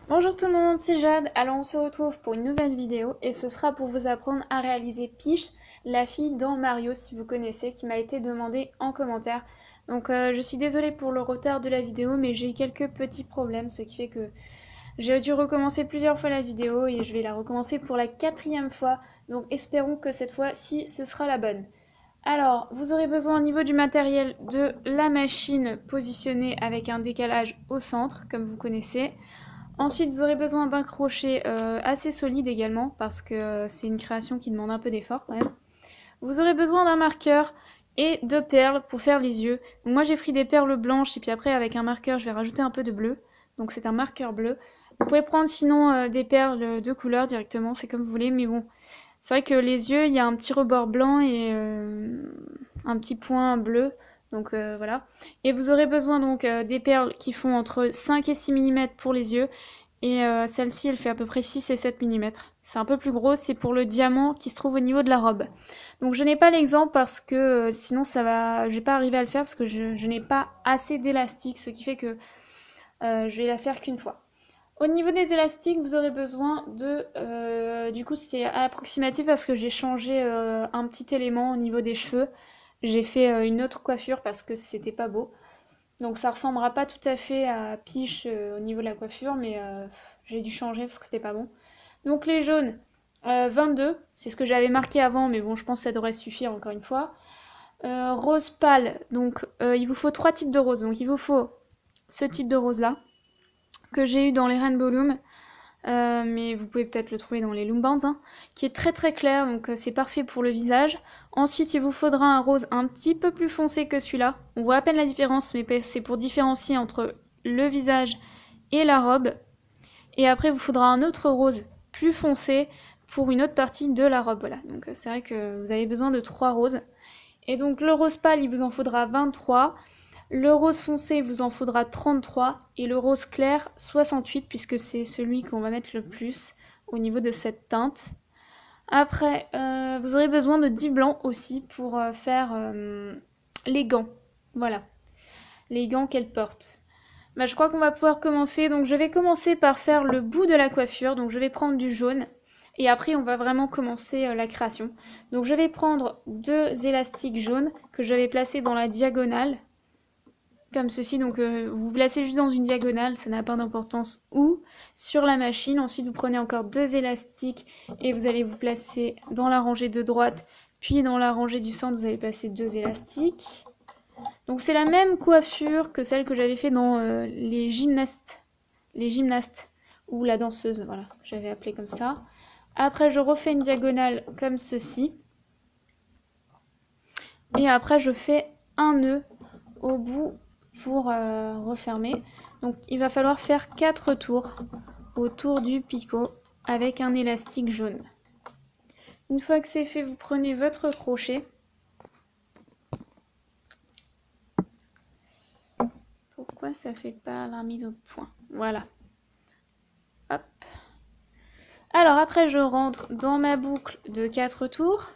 Bonjour tout le monde, c'est Jade. Alors on se retrouve pour une nouvelle vidéo et ce sera pour vous apprendre à réaliser Peach, la fille dans Mario si vous connaissez, qui m'a été demandée en commentaire. Donc je suis désolée pour le retard de la vidéo mais j'ai eu quelques petits problèmes, ce qui fait que j'ai dû recommencer plusieurs fois la vidéo et je vais la recommencer pour la quatrième fois. Donc espérons que cette fois-ci ce sera la bonne. Alors, vous aurez besoin au niveau du matériel de la machine positionnée avec un décalage au centre, comme vous connaissez. Ensuite, vous aurez besoin d'un crochet assez solide également, parce que c'est une création qui demande un peu d'effort quand même. Vous aurez besoin d'un marqueur et de perles pour faire les yeux. Donc moi j'ai pris des perles blanches et puis après avec un marqueur je vais rajouter un peu de bleu. Donc c'est un marqueur bleu. Vous pouvez prendre sinon des perles de couleur directement, c'est comme vous voulez, mais bon. C'est vrai que les yeux, il y a un petit rebord blanc et un petit point bleu. Donc voilà. Et vous aurez besoin donc des perles qui font entre 5 et 6 mm pour les yeux. Et celle-ci, elle fait à peu près 6 et 7 mm. C'est un peu plus gros, c'est pour le diamant qui se trouve au niveau de la robe. Donc je n'ai pas l'exemple parce que sinon ça va, je vais pas arriver à le faire parce que je n'ai pas assez d'élastique, ce qui fait que je vais la faire qu'une fois. Au niveau des élastiques, vous aurez besoin de... du coup, c'est approximatif parce que j'ai changé un petit élément au niveau des cheveux. J'ai fait une autre coiffure parce que c'était pas beau. Donc ça ressemblera pas tout à fait à Peach au niveau de la coiffure, mais j'ai dû changer parce que c'était pas bon. Donc les jaunes, 22, c'est ce que j'avais marqué avant, mais bon, je pense que ça devrait suffire encore une fois. Rose pâle, donc il vous faut trois types de roses. Donc il vous faut ce type de rose là, que j'ai eu dans les Rainbow Loom, mais vous pouvez peut-être le trouver dans les Loombands, hein, qui est très très clair, donc c'est parfait pour le visage. Ensuite, il vous faudra un rose un petit peu plus foncé que celui-là. On voit à peine la différence, mais c'est pour différencier entre le visage et la robe. Et après, il vous faudra un autre rose plus foncé pour une autre partie de la robe. Voilà, donc c'est vrai que vous avez besoin de 3 roses. Et donc le rose pâle, il vous en faudra 23. Le rose foncé, il vous en faudra 33. Et le rose clair, 68, puisque c'est celui qu'on va mettre le plus au niveau de cette teinte. Après, vous aurez besoin de 10 blancs aussi pour faire les gants. Voilà, les gants qu'elle porte. Bah, je crois qu'on va pouvoir commencer. Donc je vais commencer par faire le bout de la coiffure. Donc je vais prendre du jaune. Et après, on va vraiment commencer la création. Donc je vais prendre deux élastiques jaunes que je vais placer dans la diagonale. Comme ceci, donc vous placez juste dans une diagonale, ça n'a pas d'importance où, sur la machine. Ensuite, vous prenez encore deux élastiques et vous allez vous placer dans la rangée de droite, puis dans la rangée du centre, vous allez placer deux élastiques. Donc c'est la même coiffure que celle que j'avais fait dans les gymnastes, ou la danseuse, voilà, j'avais appelé comme ça. Après, je refais une diagonale comme ceci. Et après, je fais un nœud au bout pour refermer. Donc il va falloir faire 4 tours autour du picot avec un élastique jaune. Une fois que c'est fait, vous prenez votre crochet. Pourquoi ça fait pas la mise au point? Voilà. Hop. Alors après, je rentre dans ma boucle de 4 tours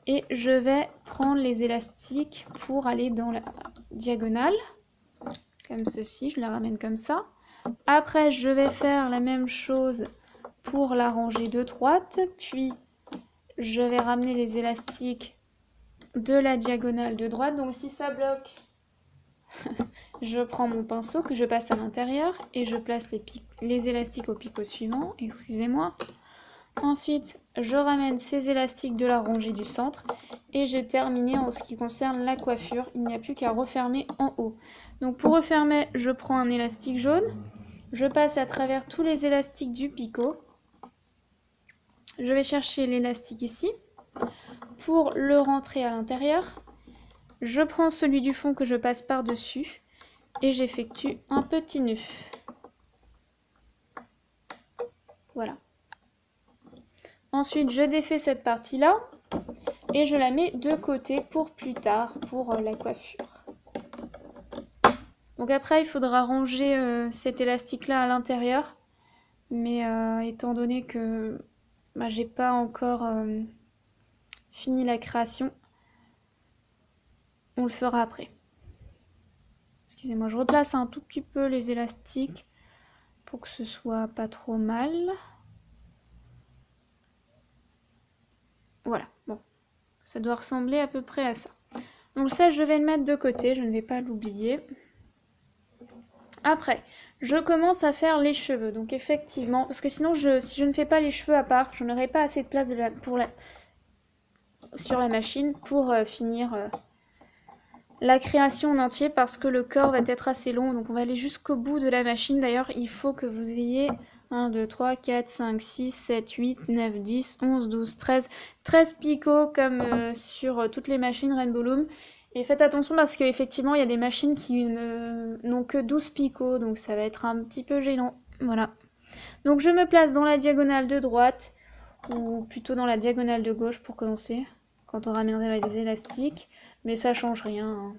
et je vais prendre les élastiques pour aller dans la diagonale. Comme ceci, je la ramène comme ça. Après, je vais faire la même chose pour la rangée de droite, puis je vais ramener les élastiques de la diagonale de droite. Donc si ça bloque, je prends mon pinceau que je passe à l'intérieur et je place les élastiques au picot suivant, excusez-moi. Ensuite, je ramène ces élastiques de la rangée du centre et j'ai terminé en ce qui concerne la coiffure. Il n'y a plus qu'à refermer en haut. Donc pour refermer, je prends un élastique jaune, je passe à travers tous les élastiques du picot. Je vais chercher l'élastique ici pour le rentrer à l'intérieur. Je prends celui du fond que je passe par-dessus et j'effectue un petit nœud. Voilà. Ensuite, je défais cette partie-là et je la mets de côté pour plus tard, pour la coiffure. Donc après, il faudra ranger cet élastique-là à l'intérieur. Mais étant donné que j'ai pas encore fini la création, on le fera après. Excusez-moi, je replace un tout petit peu les élastiques pour que ce soit pas trop mal. Voilà, bon, ça doit ressembler à peu près à ça. Donc ça, je vais le mettre de côté, je ne vais pas l'oublier. Après, je commence à faire les cheveux, donc effectivement, parce que sinon, si je ne fais pas les cheveux à part, je n'aurai pas assez de place sur la machine pour finir la création en entier, parce que le corps va être assez long, donc on va aller jusqu'au bout de la machine. D'ailleurs, il faut que vous ayez 1, 2, 3, 4, 5, 6, 7, 8, 9, 10, 11, 12, 13, 13 picots comme sur toutes les machines Rainbow Loom. Et faites attention parce qu'effectivement, il y a des machines qui n'ont que 12 picots, donc ça va être un petit peu gênant. Voilà. Donc je me place dans la diagonale de droite, ou plutôt dans la diagonale de gauche pour commencer, quand on ramènerait les élastiques. Mais ça change rien, hein.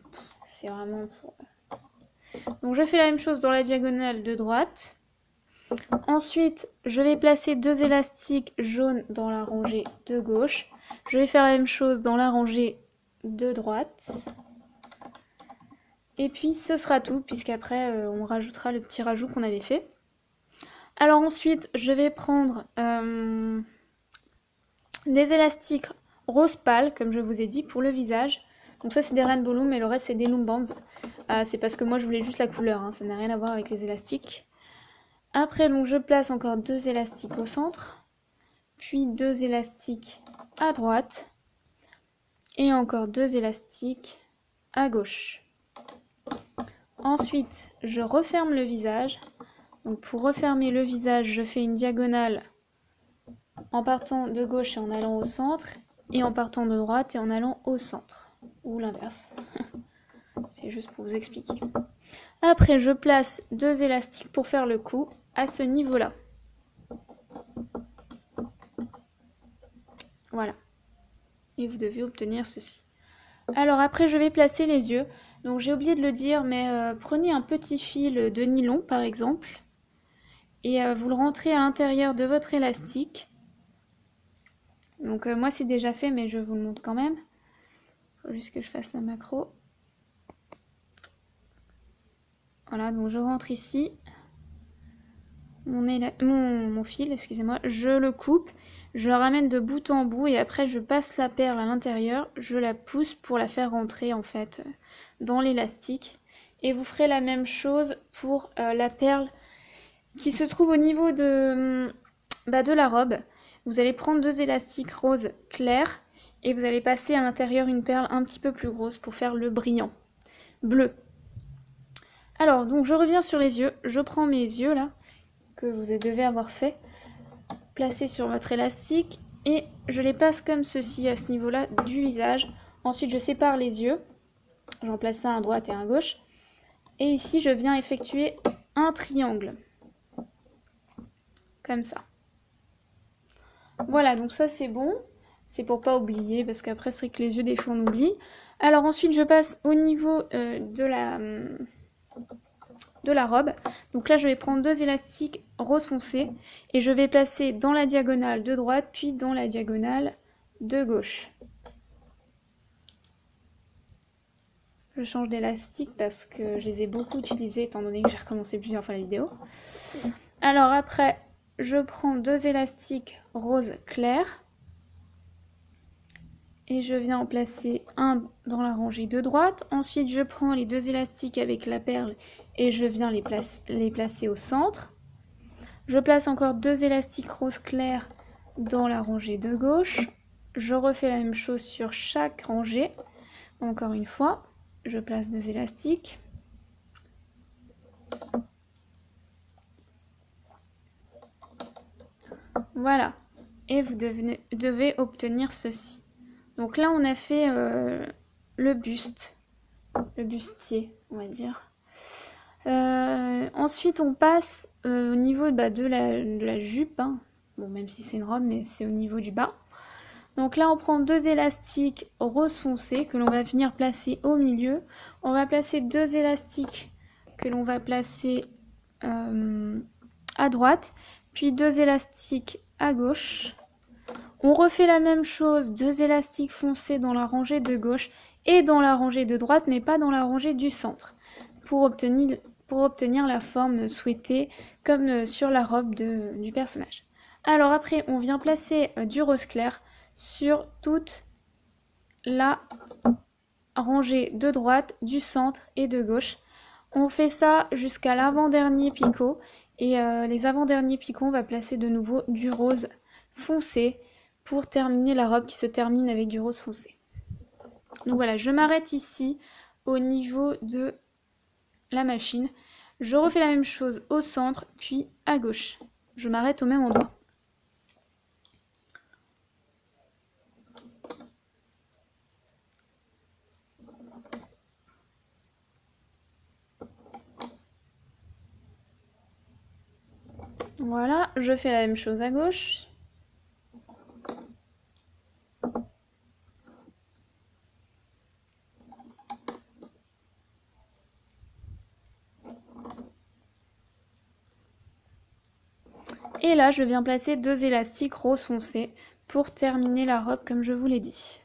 C'est vraiment pour... Donc je fais la même chose dans la diagonale de droite. Ensuite, je vais placer 2 élastiques jaunes dans la rangée de gauche. Je vais faire la même chose dans la rangée de droite. Et puis ce sera tout, puisqu'après on rajoutera le petit rajout qu'on avait fait. Alors ensuite, je vais prendre des élastiques rose pâle, comme je vous ai dit, pour le visage. Donc ça c'est des Rainbow Loom, mais le reste c'est des Loom Bands. C'est parce que moi je voulais juste la couleur, hein, ça n'a rien à voir avec les élastiques. Après, donc je place encore 2 élastiques au centre, puis 2 élastiques à droite, et encore 2 élastiques à gauche. Ensuite, je referme le visage. Donc pour refermer le visage, je fais une diagonale en partant de gauche et en allant au centre, et en partant de droite et en allant au centre, ou l'inverse. C'est juste pour vous expliquer. Après, je place 2 élastiques pour faire le cou à ce niveau-là. Voilà. Et vous devez obtenir ceci. Alors après, je vais placer les yeux. Donc j'ai oublié de le dire, mais prenez un petit fil de nylon, par exemple, et vous le rentrez à l'intérieur de votre élastique. Donc moi c'est déjà fait, mais je vous le montre quand même. Il faut juste que je fasse la macro. Voilà, donc je rentre ici mon fil, excusez-moi, je le coupe, je le ramène de bout en bout et après je passe la perle à l'intérieur, je la pousse pour la faire rentrer en fait dans l'élastique. Et vous ferez la même chose pour la perle qui se trouve au niveau de la robe. Vous allez prendre 2 élastiques rose clair et vous allez passer à l'intérieur une perle un petit peu plus grosse pour faire le brillant bleu. Alors, donc je reviens sur les yeux, je prends mes yeux là, que vous devez avoir fait, placés sur votre élastique, et je les passe comme ceci à ce niveau-là du visage. Ensuite, je sépare les yeux, j'en place un à droite et un à gauche, et ici je viens effectuer un triangle, comme ça. Voilà, donc ça c'est bon, c'est pour pas oublier, parce qu'après c'est vrai que les yeux des fois on oublie. Alors ensuite je passe au niveau de la robe. Donc là je vais prendre 2 élastiques rose foncé et je vais placer dans la diagonale de droite puis dans la diagonale de gauche. Je change d'élastique parce que je les ai beaucoup utilisés étant donné que j'ai recommencé plusieurs fois la vidéo. Alors après je prends 2 élastiques rose clair et je viens en placer un dans la rangée de droite. Ensuite je prends les 2 élastiques avec la perle et je viens les placer au centre. Je place encore 2 élastiques rose clair dans la rangée de gauche. Je refais la même chose sur chaque rangée. Encore une fois, je place 2 élastiques. Voilà. Et vous devez obtenir ceci. Donc là, on a fait le buste. Le bustier, on va dire. Ensuite on passe au niveau de la jupe, hein. Bon, même si c'est une robe, mais c'est au niveau du bas. Donc là on prend 2 élastiques rose foncé que l'on va venir placer au milieu. On va placer 2 élastiques que l'on va placer à droite, puis 2 élastiques à gauche. On refait la même chose, 2 élastiques foncés dans la rangée de gauche et dans la rangée de droite, mais pas dans la rangée du centre, pour obtenir pour obtenir la forme souhaitée comme sur la robe du personnage. Alors après, on vient placer du rose clair sur toute la rangée de droite, du centre et de gauche. On fait ça jusqu'à l'avant-dernier picot et les avant-derniers picots, on va placer de nouveau du rose foncé pour terminer la robe qui se termine avec du rose foncé. Donc voilà, je m'arrête ici au niveau de la machine. Je refais la même chose au centre puis à gauche. Je m'arrête au même endroit. Voilà, je fais la même chose à gauche. Et là, je viens placer 2 élastiques rose foncé pour terminer la robe comme je vous l'ai dit.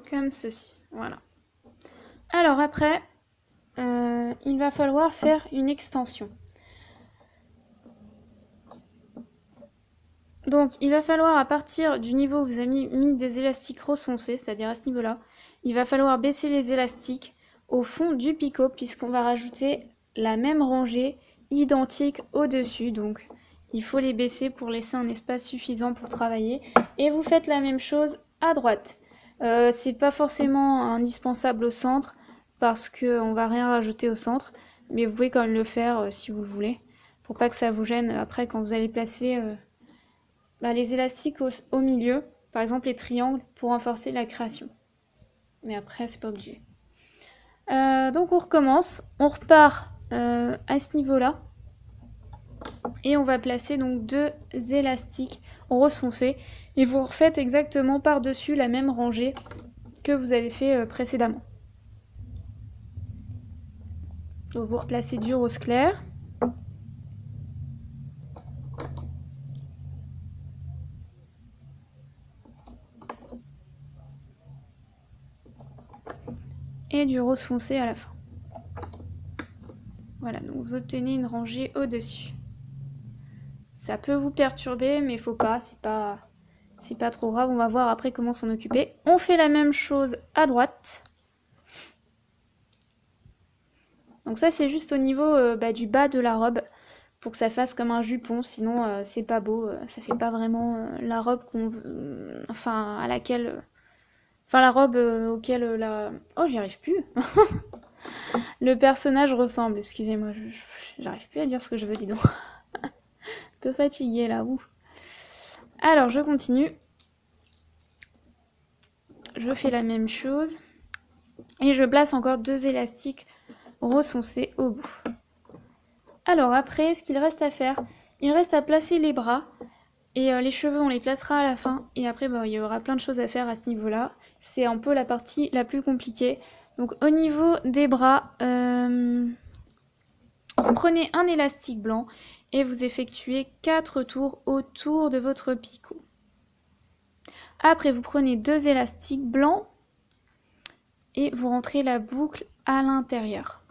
Comme ceci, voilà. Alors après, il va falloir faire une extension. Donc il va falloir, à partir du niveau où vous avez mis des élastiques rose foncé, c'est-à-dire à ce niveau-là, il va falloir baisser les élastiques au fond du picot puisqu'on va rajouter la même rangée identique au-dessus. Donc il faut les baisser pour laisser un espace suffisant pour travailler. Et vous faites la même chose à droite. C'est pas forcément indispensable au centre parce qu'on va rien rajouter au centre, mais vous pouvez quand même le faire si vous le voulez, pour pas que ça vous gêne après quand vous allez placer les élastiques au milieu, par exemple les triangles, pour renforcer la création. Mais après, c'est pas obligé. Donc on recommence, on repart à ce niveau-là. Et on va placer donc 2 élastiques rose foncé. Et vous refaites exactement par-dessus la même rangée que vous avez fait précédemment. Donc vous replacez du rose clair. Et du rose foncé à la fin. Voilà, donc vous obtenez une rangée au-dessus. Ça peut vous perturber, mais faut pas, c'est pas trop grave, on va voir après comment s'en occuper. On fait la même chose à droite. Donc ça c'est juste au niveau du bas de la robe, pour que ça fasse comme un jupon, sinon c'est pas beau, ça fait pas vraiment la robe qu'on veut, à laquelle... la robe auquel la... Oh, j'y arrive plus. Le personnage ressemble, excusez-moi, j'arrive plus à dire ce que je veux, dis donc. Un peu fatiguée là, ouh. Alors, je continue. Je fais la même chose. Et je place encore 2 élastiques rose foncé au bout. Alors après, ce qu'il reste à faire, il reste à placer les bras. Et les cheveux, on les placera à la fin. Et après, il y aura plein de choses à faire à ce niveau-là. C'est un peu la partie la plus compliquée. Donc au niveau des bras, vous prenez un élastique blanc et vous effectuez 4 tours autour de votre picot. Après, vous prenez 2 élastiques blancs et vous rentrez la boucle à l'intérieur.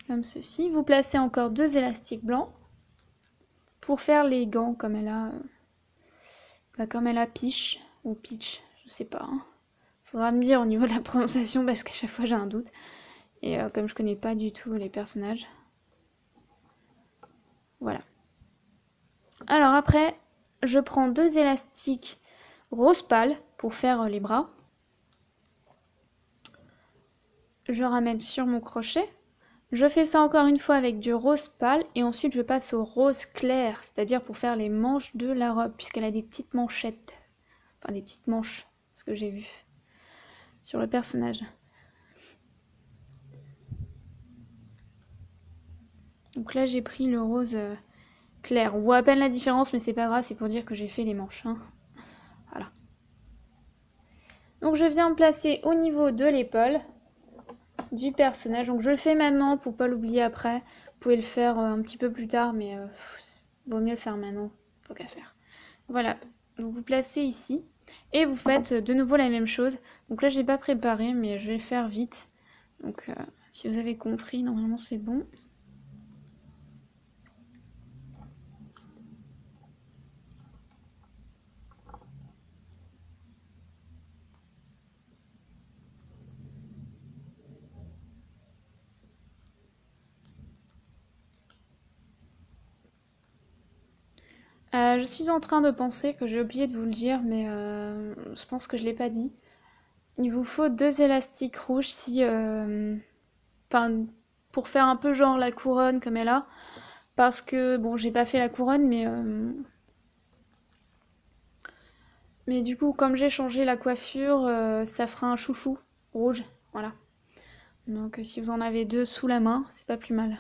Comme ceci. Vous placez encore 2 élastiques blancs pour faire les gants comme elle a, Peach ou Peach, je sais pas. Hein. Faudra me dire au niveau de la prononciation parce qu'à chaque fois j'ai un doute. Et comme je connais pas du tout les personnages. Voilà. Alors après, je prends 2 élastiques rose pâle pour faire les bras. Je ramène sur mon crochet. Je fais ça encore une fois avec du rose pâle et ensuite je passe au rose clair, c'est-à-dire pour faire les manches de la robe, puisqu'elle a des petites manchettes. Enfin des petites manches, ce que j'ai vu sur le personnage. Donc là j'ai pris le rose clair. On voit à peine la différence mais c'est pas grave, c'est pour dire que j'ai fait les manches. Hein. Voilà. Donc je viens me placer au niveau de l'épaule du personnage. Donc je le fais maintenant pour pas l'oublier après. Vous pouvez le faire un petit peu plus tard mais Vaut mieux le faire maintenant, faut qu'à faire. Voilà, donc vous placez ici et vous faites de nouveau la même chose. Donc là j'ai pas préparé mais je vais le faire vite. Donc si vous avez compris, normalement c'est bon. Je suis en train de penser que j'ai oublié de vous le dire, mais je pense que je l'ai pas dit. Il vous faut 2 élastiques rouges si, enfin, pour faire un peu genre la couronne comme elle a, parce que bon, j'ai pas fait la couronne, mais du coup, comme j'ai changé la coiffure, ça fera un chouchou rouge, voilà. Donc si vous en avez 2 sous la main, c'est pas plus mal.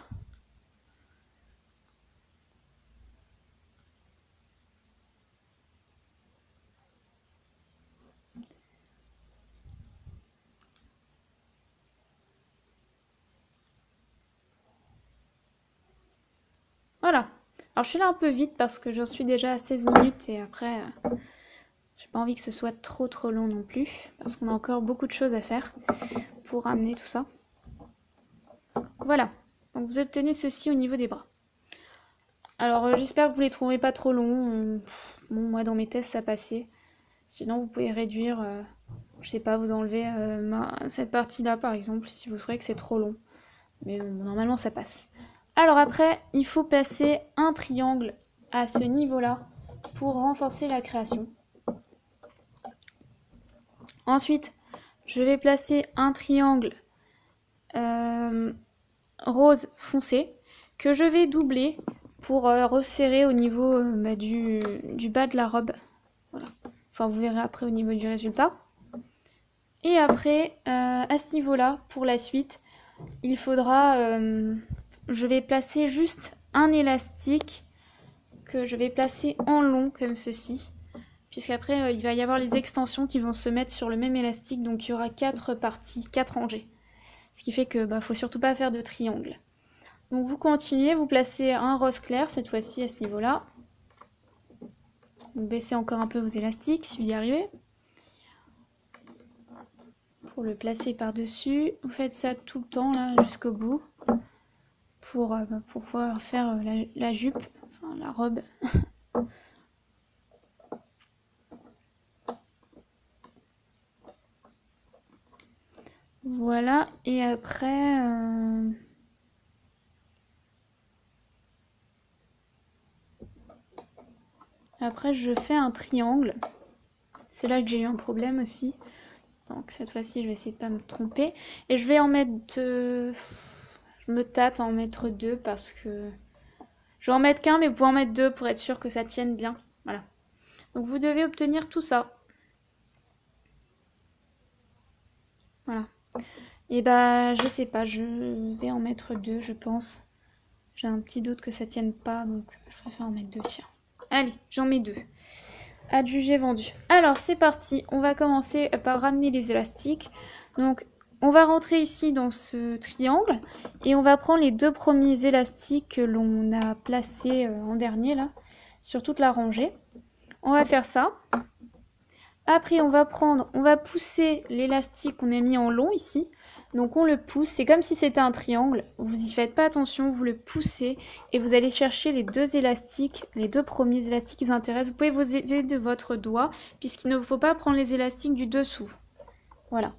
Voilà. Alors je suis là un peu vite parce que j'en suis déjà à 16 minutes et après, j'ai pas envie que ce soit trop long non plus, parce qu'on a encore beaucoup de choses à faire pour ramener tout ça. Voilà. Donc vous obtenez ceci au niveau des bras. Alors j'espère que vous les trouverez pas trop longs. Bon, moi dans mes tests ça passait. Sinon vous pouvez réduire, je sais pas, vous enlever cette partie-là par exemple, si vous trouvez que c'est trop long. Mais normalement ça passe. Alors après, il faut placer un triangle à ce niveau-là pour renforcer la création. Ensuite, je vais placer un triangle rose foncé que je vais doubler pour resserrer au niveau du bas de la robe. Voilà. Enfin, vous verrez après au niveau du résultat. Et après, à ce niveau-là, pour la suite, il faudra... je vais placer juste un élastique que je vais placer en long comme ceci. Puisqu'après, il va y avoir les extensions qui vont se mettre sur le même élastique. Donc il y aura 4 parties, 4 rangées. Ce qui fait que faut surtout pas faire de triangle. Donc vous continuez, vous placez un rose clair cette fois-ci à ce niveau-là. Vous baissez encore un peu vos élastiques si vous y arrivez. Pour le placer par-dessus. Vous faites ça tout le temps là jusqu'au bout. Pour pouvoir faire la jupe, enfin la robe. Voilà, et après... Après, je fais un triangle. C'est là que j'ai eu un problème aussi. Donc cette fois-ci, je vais essayer de pas me tromper. Et je vais en mettre... Je me tâte à en mettre 2 parce que... Je vais en mettre qu'un, mais vous pouvez en mettre 2 pour être sûr que ça tienne bien. Voilà. Donc vous devez obtenir tout ça. Voilà. Et je sais pas, je vais en mettre 2, je pense. J'ai un petit doute que ça tienne pas, donc je préfère en mettre 2, tiens. Allez, j'en mets 2. Adjugé, vendu. Alors c'est parti, on va commencer par ramener les élastiques. Donc on va rentrer ici dans ce triangle et on va prendre les 2 premiers élastiques que l'on a placés en dernier là, sur toute la rangée. On va faire ça. Après on va pousser l'élastique qu'on a mis en long ici. Donc on le pousse, c'est comme si c'était un triangle, vous y faites pas attention, vous le poussez et vous allez chercher les 2 élastiques, les 2 premiers élastiques qui vous intéressent. Vous pouvez vous aider de votre doigt puisqu'il ne faut pas prendre les élastiques du dessous. Voilà.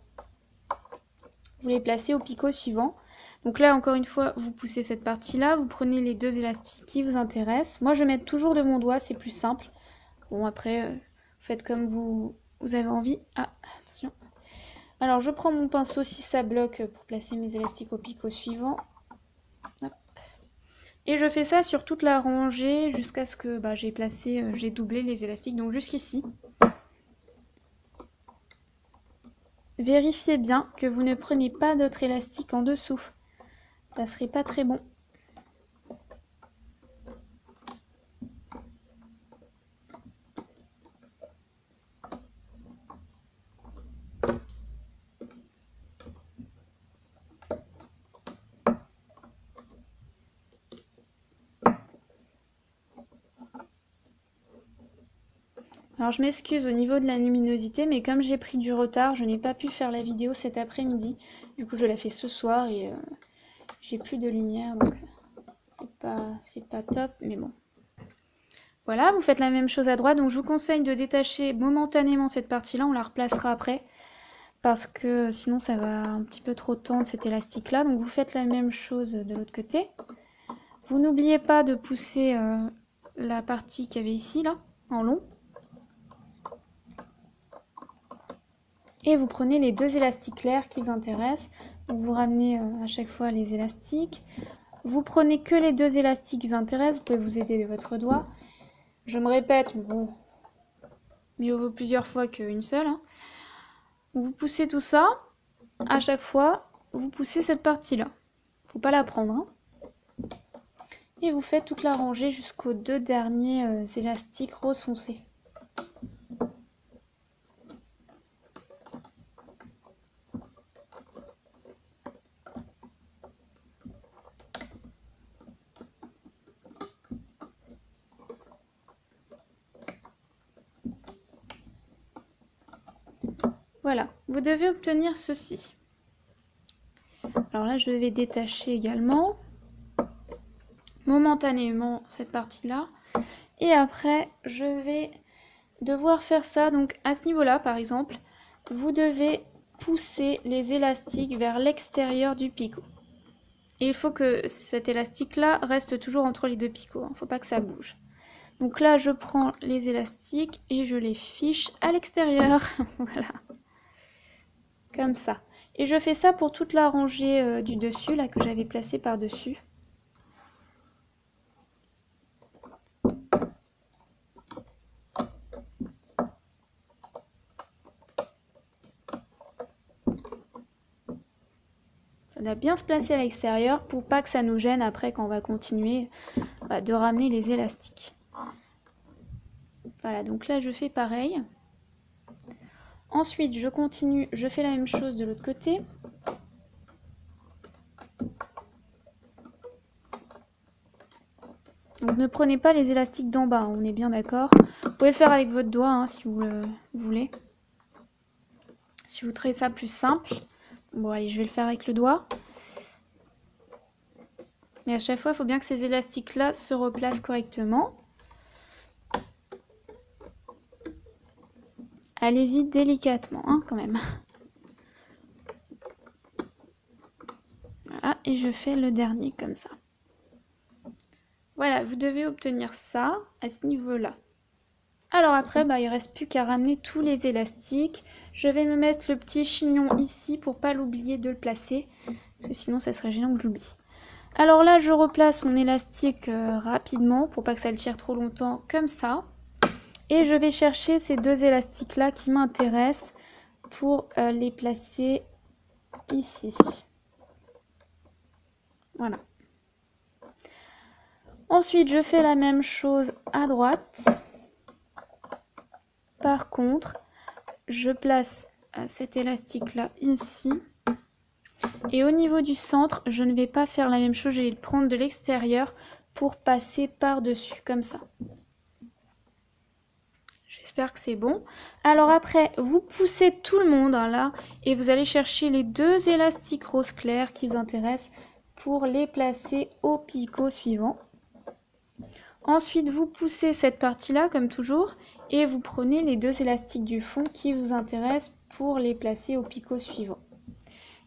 Vous les placez au picot suivant. Donc là encore une fois, vous poussez cette partie-là, vous prenez les 2 élastiques qui vous intéressent. Moi je vais mettre toujours de mon doigt, c'est plus simple. Bon après, vous faites comme vous avez envie. Ah, attention. Alors je prends mon pinceau si ça bloque pour placer mes élastiques au picot suivant. Hop. Et je fais ça sur toute la rangée jusqu'à ce que j'ai doublé les élastiques, donc jusqu'ici. Vérifiez bien que vous ne prenez pas d'autres élastiques en dessous. Ça serait pas très bon. Alors je m'excuse au niveau de la luminosité, mais comme j'ai pris du retard, je n'ai pas pu faire la vidéo cet après-midi. Du coup je la fais ce soir et j'ai plus de lumière, donc c'est pas top, mais bon. Voilà, vous faites la même chose à droite, donc je vous conseille de détacher momentanément cette partie-là, on la replacera après. Parce que sinon ça va un petit peu trop tendre cet élastique là, donc vous faites la même chose de l'autre côté. Vous n'oubliez pas de pousser la partie qu'il y avait ici là, en long. Et vous prenez les deux élastiques clairs qui vous intéressent, donc vous ramenez à chaque fois les élastiques. Vous prenez que les deux élastiques qui vous intéressent, vous pouvez vous aider de votre doigt. Je me répète, mais bon, mieux vaut plusieurs fois qu'une seule, hein. Vous poussez tout ça, à chaque fois, vous poussez cette partie-là. Faut pas la prendre, hein. Et vous faites toute la rangée jusqu'aux deux derniers élastiques rose foncé. Voilà, vous devez obtenir ceci. Alors là, je vais détacher également momentanément cette partie-là. Et après, je vais devoir faire ça. Donc à ce niveau-là, par exemple, vous devez pousser les élastiques vers l'extérieur du picot. Et il faut que cet élastique-là reste toujours entre les deux picots. Il ne faut pas que ça bouge. Donc là, je prends les élastiques et je les fiche à l'extérieur. Voilà. Comme ça. Et je fais ça pour toute la rangée du dessus, là, que j'avais placée par-dessus. Ça doit bien se placer à l'extérieur pour pas que ça nous gêne après quand on va continuer de ramener les élastiques. Voilà, donc là, je fais pareil. Ensuite, je continue, je fais la même chose de l'autre côté. Donc ne prenez pas les élastiques d'en bas, hein, on est bien d'accord. Vous pouvez le faire avec votre doigt hein, si vous le voulez. Si vous trouvez ça plus simple. Bon allez, je vais le faire avec le doigt. Mais à chaque fois, il faut bien que ces élastiques-là se replacent correctement. Allez-y délicatement, hein, quand même. Voilà, et je fais le dernier comme ça. Voilà, vous devez obtenir ça à ce niveau-là. Alors après, il ne reste plus qu'à ramener tous les élastiques. Je vais me mettre le petit chignon ici pour pas l'oublier de le placer. Parce que sinon, ça serait gênant que je l'oublie. Alors là, je replace mon élastique rapidement pour pas que ça le tire trop longtemps, comme ça. Et je vais chercher ces deux élastiques-là qui m'intéressent pour les placer ici. Voilà. Ensuite, je fais la même chose à droite. Par contre, je place cet élastique-là ici. Et au niveau du centre, je ne vais pas faire la même chose, je vais le prendre de l'extérieur pour passer par-dessus, comme ça. J'espère que c'est bon. Alors après, vous poussez tout le monde hein, là, et vous allez chercher les deux élastiques rose clair qui vous intéressent pour les placer au picot suivant. Ensuite, vous poussez cette partie-là, comme toujours, et vous prenez les deux élastiques du fond qui vous intéressent pour les placer au picot suivant.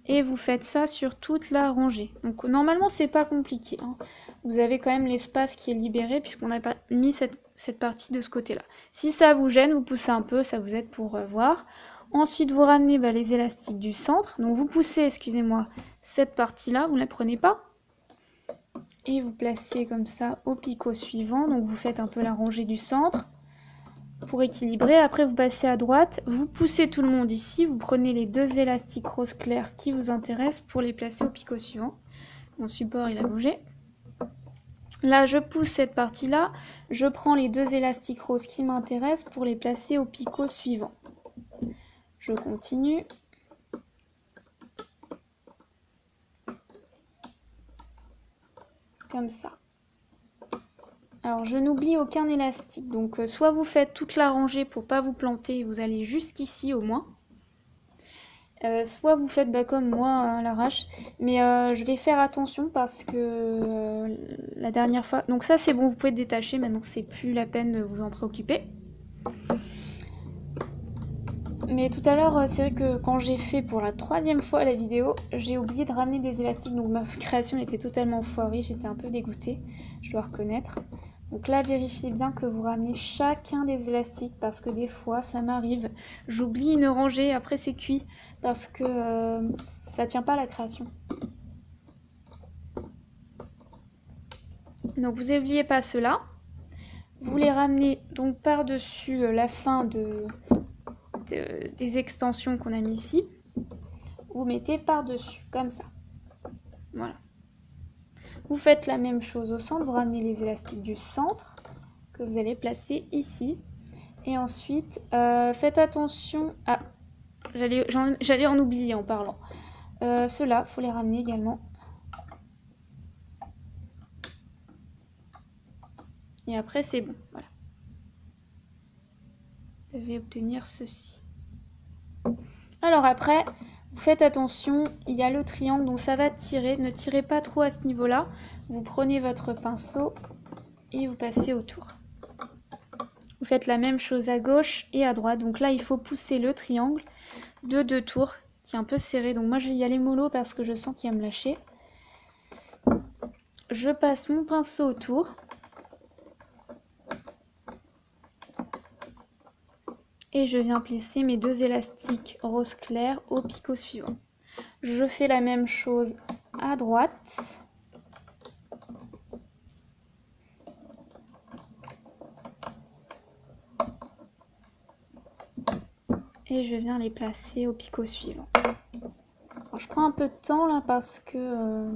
Et vous faites ça sur toute la rangée. Donc normalement, c'est pas compliqué, hein. Vous avez quand même l'espace qui est libéré puisqu'on n'a pas mis cette partie de ce côté-là. Si ça vous gêne, vous poussez un peu, ça vous aide pour voir. Ensuite, vous ramenez les élastiques du centre. Donc vous poussez, excusez-moi, cette partie-là, vous ne la prenez pas. Et vous placez comme ça au picot suivant. Donc vous faites un peu la rangée du centre pour équilibrer. Après vous passez à droite, vous poussez tout le monde ici. Vous prenez les deux élastiques rose clair qui vous intéressent pour les placer au picot suivant. Mon support il a bougé. Là je pousse cette partie là. Je prends les deux élastiques roses qui m'intéressent pour les placer au picot suivant. Je continue. Comme ça. Alors je n'oublie aucun élastique, donc soit vous faites toute la rangée pour pas vous planter et vous allez jusqu'ici au moins. Soit vous faites comme moi à l'arrache, mais je vais faire attention parce que la dernière fois... Donc ça c'est bon, vous pouvez détacher, maintenant c'est plus la peine de vous en préoccuper. Mais tout à l'heure, c'est vrai que quand j'ai fait pour la 3e fois la vidéo, j'ai oublié de ramener des élastiques, donc ma création était totalement foirée, j'étais un peu dégoûtée, je dois reconnaître. Donc là, vérifiez bien que vous ramenez chacun des élastiques, parce que des fois, ça m'arrive, j'oublie une rangée, après c'est cuit, parce que ça tient pas à la création. Donc vous n'oubliez pas cela. Vous les ramenez donc par-dessus la fin des extensions qu'on a mis ici. Vous mettez par-dessus, comme ça. Voilà. Vous faites la même chose au centre, vous ramenez les élastiques du centre que vous allez placer ici. Et ensuite, faites attention à... J'allais en oublier en parlant. Ceux-là, il faut les ramener également. Et après, c'est bon. Voilà. Vous devez obtenir ceci. Alors après, vous faites attention, il y a le triangle, donc ça va tirer. Ne tirez pas trop à ce niveau-là. Vous prenez votre pinceau et vous passez autour. Vous faites la même chose à gauche et à droite. Donc là, il faut pousser le triangle de 2 tours qui est un peu serré. Donc moi, je vais y aller mollo parce que je sens qu'il va me lâcher. Je passe mon pinceau autour. Et je viens placer mes 2 élastiques rose clair au picot suivant. Je fais la même chose à droite. Et je viens les placer au picot suivant. Alors, je prends un peu de temps là parce que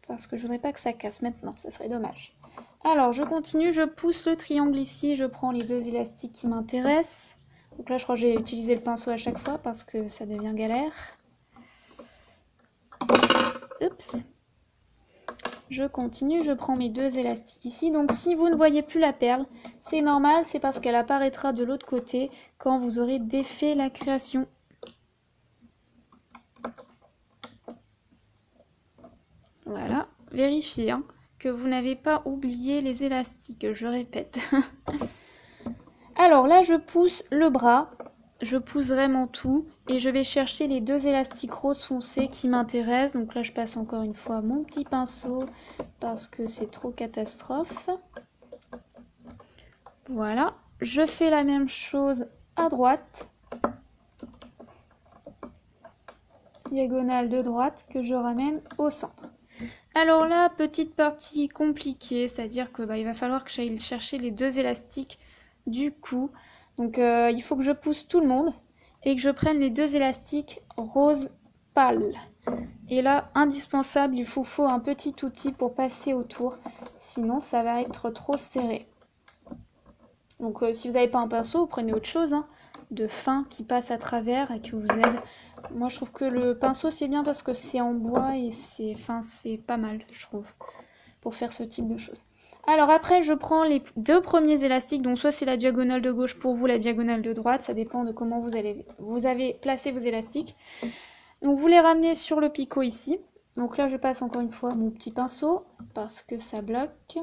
je voudrais pas que ça casse maintenant, ça serait dommage. Alors je continue, je pousse le triangle ici, je prends les 2 élastiques qui m'intéressent. Donc là je crois que j'ai utilisé le pinceau à chaque fois parce que ça devient galère. Oups. Je continue, je prends mes 2 élastiques ici. Donc si vous ne voyez plus la perle, c'est normal, c'est parce qu'elle apparaîtra de l'autre côté quand vous aurez défait la création. Voilà, vérifiez hein, que vous n'avez pas oublié les élastiques, je répète. Alors là, je pousse le bras, je pousse vraiment tout et je vais chercher les 2 élastiques rose foncé qui m'intéressent. Donc là, je passe encore une fois mon petit pinceau parce que c'est trop catastrophe. Voilà, je fais la même chose à droite. Diagonale de droite que je ramène au centre. Alors là, petite partie compliquée, c'est-à-dire que il va falloir que j'aille chercher les 2 élastiques du cou. Donc il faut que je pousse tout le monde et que je prenne les 2 élastiques rose pâle. Et là, indispensable, il faut un petit outil pour passer autour, sinon ça va être trop serré. Donc si vous n'avez pas un pinceau, vous prenez autre chose, hein, de fin qui passe à travers et qui vous aide. Moi je trouve que le pinceau c'est bien parce que c'est en bois et c'est pas mal je trouve pour faire ce type de choses. Alors après je prends les 2 premiers élastiques, donc soit c'est la diagonale de gauche pour vous, la diagonale de droite, ça dépend de comment vous avez placé vos élastiques. Donc vous les ramenez sur le picot ici. Donc là je passe encore une fois mon petit pinceau parce que ça bloque.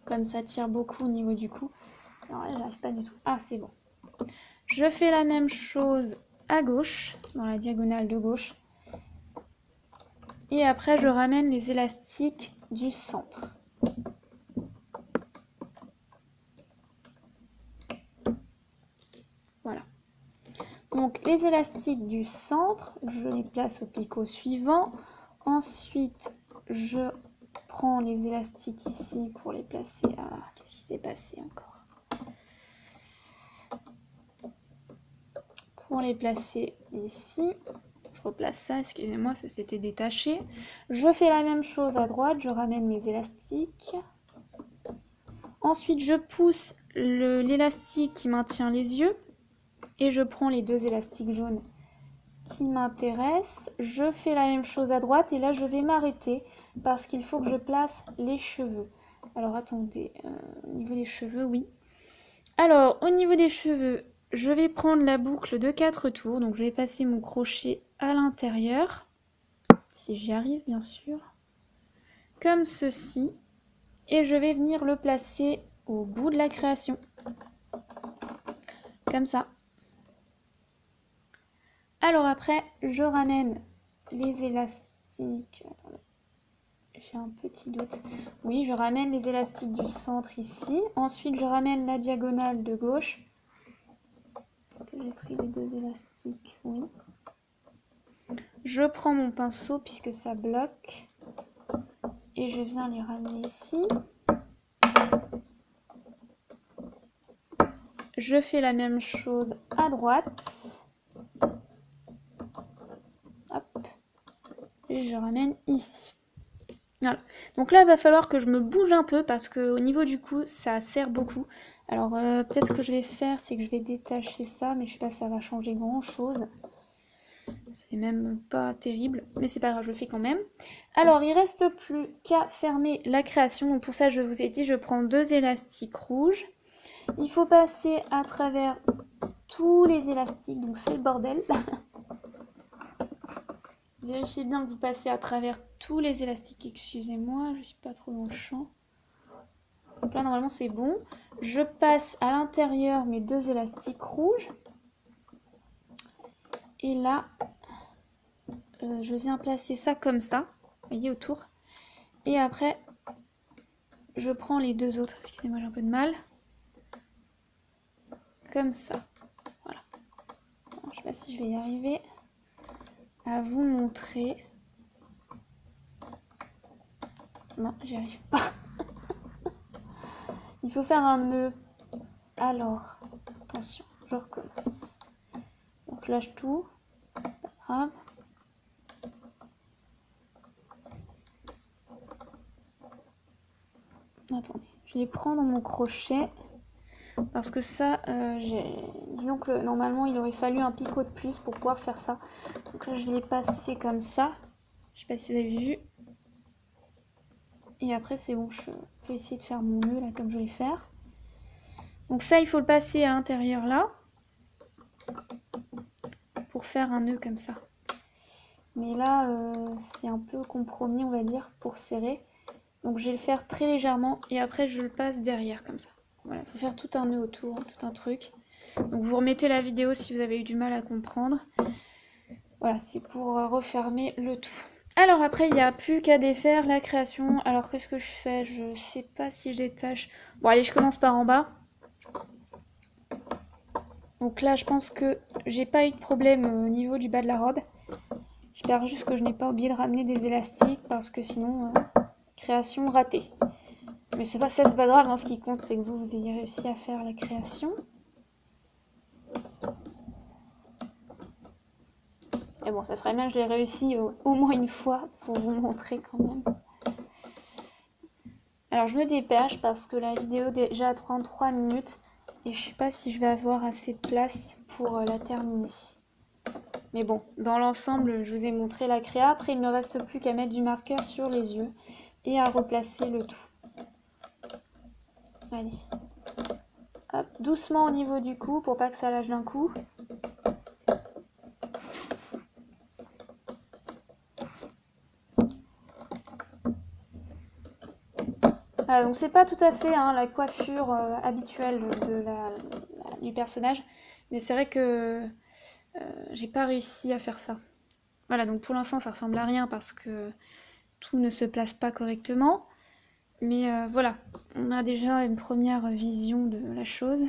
Comme ça tire beaucoup au niveau du cou. Alors là j'arrive pas du tout. Ah c'est bon. Je fais la même chose à gauche, dans la diagonale de gauche. Et après, je ramène les élastiques du centre. Voilà. Donc, les élastiques du centre, je les place au picot suivant. Ensuite, je prends les élastiques ici pour les placer à... Qu'est-ce qui s'est passé encore ? Pour les placer ici, je replace ça, excusez-moi, ça s'était détaché. Je fais la même chose à droite, je ramène mes élastiques. Ensuite, je pousse l'élastique qui maintient les yeux et je prends les 2 élastiques jaunes qui m'intéressent. Je fais la même chose à droite et là, je vais m'arrêter parce qu'il faut que je place les cheveux. Alors attendez, au niveau des cheveux, oui. Alors au niveau des cheveux, je vais prendre la boucle de 4 tours, donc je vais passer mon crochet à l'intérieur, si j'y arrive bien sûr, comme ceci, et je vais venir le placer au bout de la création, comme ça. Alors après, je ramène les élastiques. Attendez, j'ai un petit doute. Oui, je ramène les élastiques du centre ici. Ensuite, je ramène la diagonale de gauche. Est-ce que j'ai pris les 2 élastiques? Oui. Je prends mon pinceau puisque ça bloque. Et je viens les ramener ici. Je fais la même chose à droite. Hop. Et je ramène ici. Voilà. Donc là, il va falloir que je me bouge un peu parce qu'au niveau du cou, ça serre beaucoup. Alors peut-être ce que je vais faire, c'est que je vais détacher ça, mais je sais pas si ça va changer grand-chose. C'est même pas terrible, mais c'est pas grave, je le fais quand même. Alors, il reste plus qu'à fermer la création. Donc pour ça, je vous ai dit, je prends 2 élastiques rouges. Il faut passer à travers tous les élastiques, donc c'est le bordel. Vérifiez bien que vous passez à travers tous les élastiques, excusez-moi, je suis pas trop dans le champ. Donc là, normalement, c'est bon. Je passe à l'intérieur mes 2 élastiques rouges. Et là, je viens placer ça comme ça, vous voyez, autour. Et après, je prends les 2 autres, excusez-moi, j'ai un peu de mal. Comme ça, voilà. Bon, je sais pas si je vais y arriver à vous montrer. Non, j'y arrive pas. Il faut faire un nœud. Alors, attention, je recommence. Bon, je lâche tout, pas grave. Attendez, je les prends dans mon crochet parce que ça, disons que normalement il aurait fallu un picot de plus pour pouvoir faire ça. Donc là je vais les passer comme ça, je sais pas si vous avez vu. Et après c'est bon, je peux essayer de faire mon nœud là comme je vais faire. Donc ça il faut le passer à l'intérieur là pour faire un nœud comme ça. Mais là c'est un peu compromis on va dire pour serrer. Donc je vais le faire très légèrement et après je le passe derrière comme ça. Voilà, il faut faire tout un nœud autour, tout un truc. Donc vous remettez la vidéo si vous avez eu du mal à comprendre. Voilà, c'est pour refermer le tout. Alors après, il n'y a plus qu'à défaire la création. Alors qu'est-ce que je fais? Je sais pas si je détache. Bon allez, je commence par en bas. Donc là, je pense que j'ai pas eu de problème au niveau du bas de la robe. J'espère juste que je n'ai pas oublié de ramener des élastiques parce que sinon, création ratée. Mais c'est pas ça, c'est pas grave, hein. Ce qui compte, c'est que vous ayez réussi à faire la création. Et bon, ça serait bien que je l'ai réussi au moins une fois pour vous montrer quand même. Alors je me dépêche parce que la vidéo déjà a 33 minutes et je sais pas si je vais avoir assez de place pour la terminer. Mais bon, dans l'ensemble, je vous ai montré la créa. Après, il ne reste plus qu'à mettre du marqueur sur les yeux et à replacer le tout. Allez. Hop, doucement au niveau du cou pour pas que ça lâche d'un coup. Voilà, donc c'est pas tout à fait hein, la coiffure habituelle du personnage, mais c'est vrai que j'ai pas réussi à faire ça. Voilà, donc pour l'instant ça ressemble à rien parce que tout ne se place pas correctement. Mais voilà, on a déjà une première vision de la chose.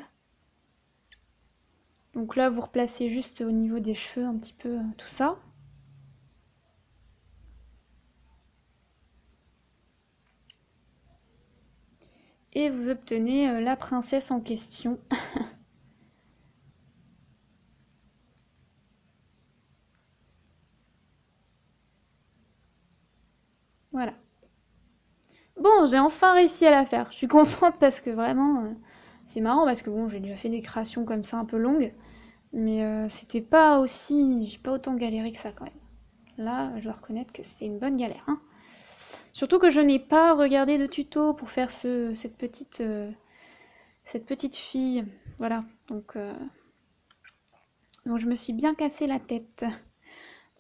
Donc là, vous replacez juste au niveau des cheveux un petit peu tout ça. Et vous obtenez la princesse en question. Voilà. Bon, j'ai enfin réussi à la faire. Je suis contente parce que vraiment, c'est marrant parce que bon, j'ai déjà fait des créations comme ça un peu longues. Mais c'était pas aussi... J'ai pas autant galéré que ça quand même. Là, je dois reconnaître que c'était une bonne galère. Hein. Surtout que je n'ai pas regardé de tuto pour faire cette petite fille. Voilà, donc je me suis bien cassé la tête.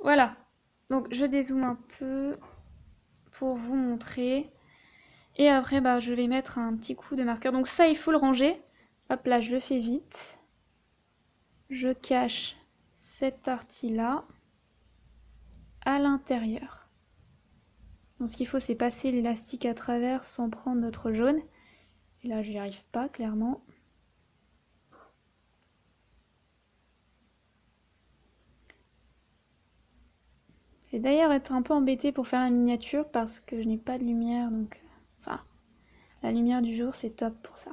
Voilà, donc je dézoome un peu pour vous montrer. Et après, bah, je vais mettre un petit coup de marqueur. Donc ça, il faut le ranger. Hop là, je le fais vite. Je cache cette partie-là à l'intérieur. Donc ce qu'il faut, c'est passer l'élastique à travers sans prendre notre jaune. Et là, j'y arrive pas, clairement. Je vais d'ailleurs être un peu embêtée pour faire la miniature parce que je n'ai pas de lumière, donc... Enfin, la lumière du jour, c'est top pour ça.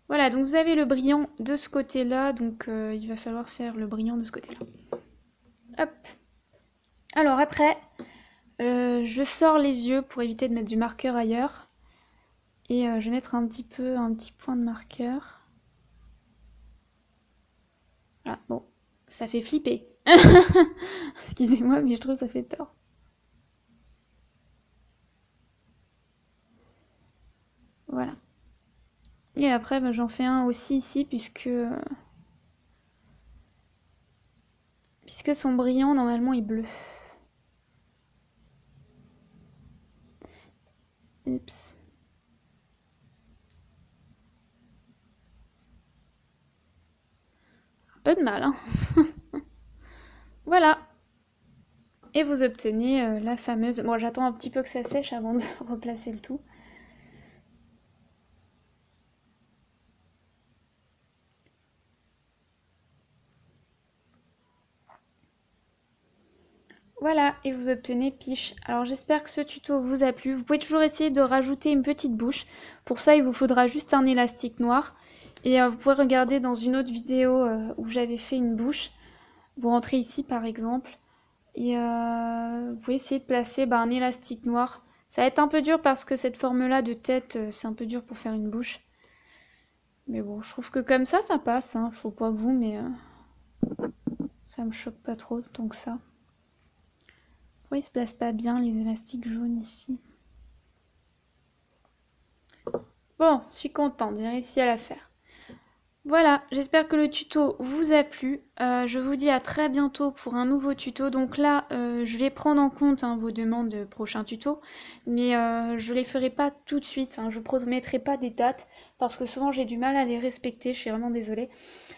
Voilà, donc vous avez le brillant de ce côté-là, donc il va falloir faire le brillant de ce côté-là. Hop. Alors après, je sors les yeux pour éviter de mettre du marqueur ailleurs. Et je vais mettre un petit point de marqueur. Voilà, bon, ça fait flipper. Excusez-moi, mais je trouve que ça fait peur. Voilà. Et après, bah, j'en fais un aussi ici, puisque son brillant, normalement, est bleu. Oups. Un peu de mal, hein. Voilà. Et vous obtenez la fameuse... Bon, j'attends un petit peu que ça sèche avant de replacer le tout. Voilà, et vous obtenez Piche. Alors j'espère que ce tuto vous a plu. Vous pouvez toujours essayer de rajouter une petite bouche. Pour ça, il vous faudra juste un élastique noir. Et vous pouvez regarder dans une autre vidéo où j'avais fait une bouche. Vous rentrez ici par exemple. Et vous pouvez essayer de placer un élastique noir. Ça va être un peu dur parce que cette forme-là de tête, c'est un peu dur pour faire une bouche. Mais bon, je trouve que comme ça passe. Hein. Je sais pas vous, mais ça me choque pas trop tant que ça. Pourquoi ils se placent pas bien les élastiques jaunes ici? Bon, je suis contente, j'ai réussi à la faire. Voilà, j'espère que le tuto vous a plu. Je vous dis à très bientôt pour un nouveau tuto. Donc là, je vais prendre en compte vos demandes de prochains tutos, mais je les ferai pas tout de suite. Je ne promettrai pas des dates parce que souvent j'ai du mal à les respecter. Je suis vraiment désolée.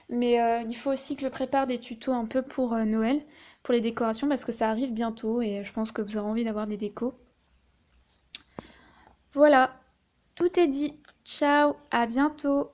Mais il faut aussi que je prépare des tutos un peu pour Noël, pour les décorations, parce que ça arrive bientôt et je pense que vous aurez envie d'avoir des décos. Voilà, tout est dit. Ciao, à bientôt.